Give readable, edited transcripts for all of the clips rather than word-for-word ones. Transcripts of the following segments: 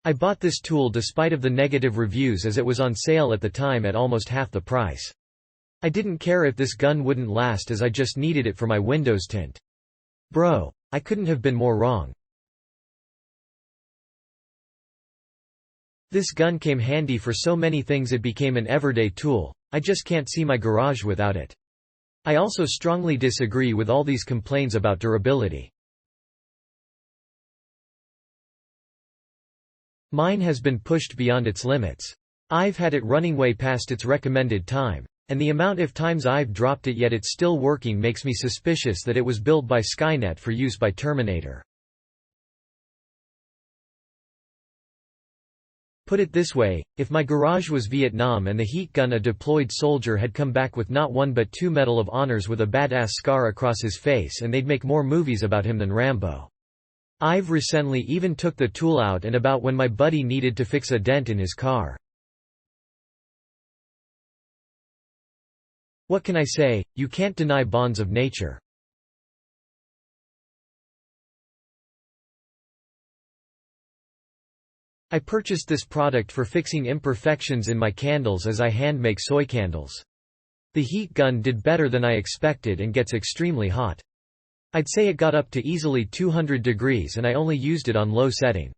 I bought this tool despite of the negative reviews as it was on sale at the time at almost half the price. I didn't care if this gun wouldn't last as I just needed it for my windows tint. Bro, I couldn't have been more wrong. This gun came handy for so many things it became an everyday tool. I just can't see my garage without it. I also strongly disagree with all these complaints about durability. Mine has been pushed beyond its limits. I've had it running way past its recommended time. And the amount of times I've dropped it yet it's still working makes me suspicious that it was built by Skynet for use by Terminator. Put it this way, if my garage was Vietnam and the heat gun a deployed soldier had come back with not one but 2 Medal of Honors with a badass scar across his face and they'd make more movies about him than Rambo. I've recently even took the tool out and about when my buddy needed to fix a dent in his car. What can I say, you can't deny bonds of nature. I purchased this product for fixing imperfections in my candles as I hand make soy candles. The heat gun did better than I expected and gets extremely hot. I'd say it got up to easily 200 degrees and I only used it on low setting.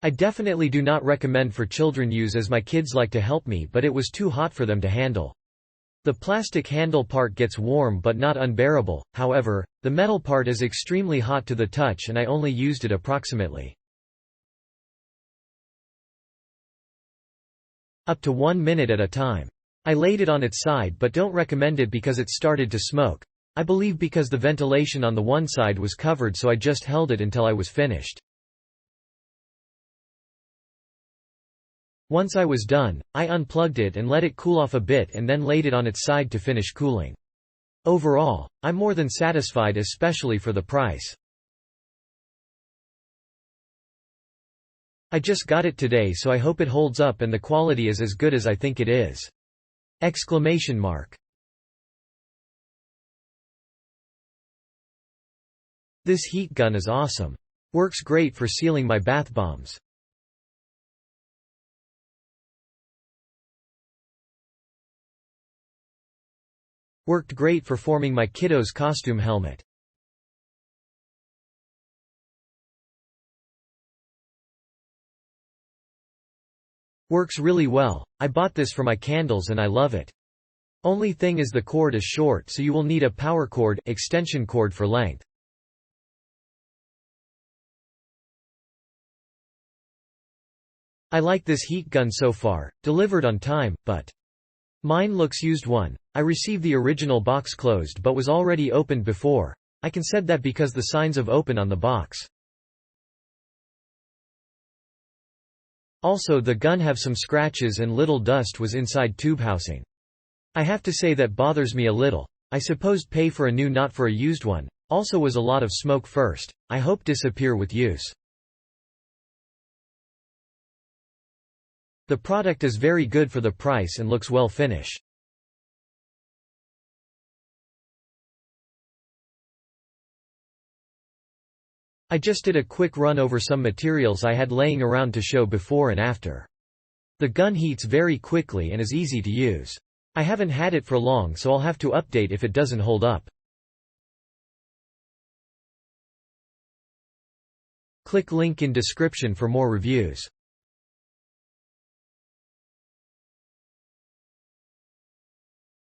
I definitely do not recommend for children use as my kids like to help me but it was too hot for them to handle. The plastic handle part gets warm but not unbearable, however, the metal part is extremely hot to the touch and I only used it approximately up to 1 minute at a time. I laid it on its side but don't recommend it because it started to smoke. I believe because the ventilation on the one side was covered so I just held it until I was finished. Once I was done, I unplugged it and let it cool off a bit and then laid it on its side to finish cooling. Overall, I'm more than satisfied especially for the price. I just got it today so I hope it holds up and the quality is as good as I think it is. Exclamation mark. This heat gun is awesome. Works great for sealing my bath bombs. Worked great for forming my kiddo's costume helmet. Works really well. I bought this for my candles and I love it. Only thing is the cord is short so you will need a power cord, extension cord for length. I like this heat gun so far, delivered on time, but mine looks used one. I received the original box closed but was already opened before. I can said that because the signs of open on the box. Also the gun have some scratches and little dust was inside tube housing. I have to say that bothers me a little. I suppose pay for a new not for a used one. Also was a lot of smoke first. I hope disappear with use. The product is very good for the price and looks well finished. I just did a quick run over some materials I had laying around to show before and after. The gun heats very quickly and is easy to use. I haven't had it for long so I'll have to update if it doesn't hold up. Click link in description for more reviews.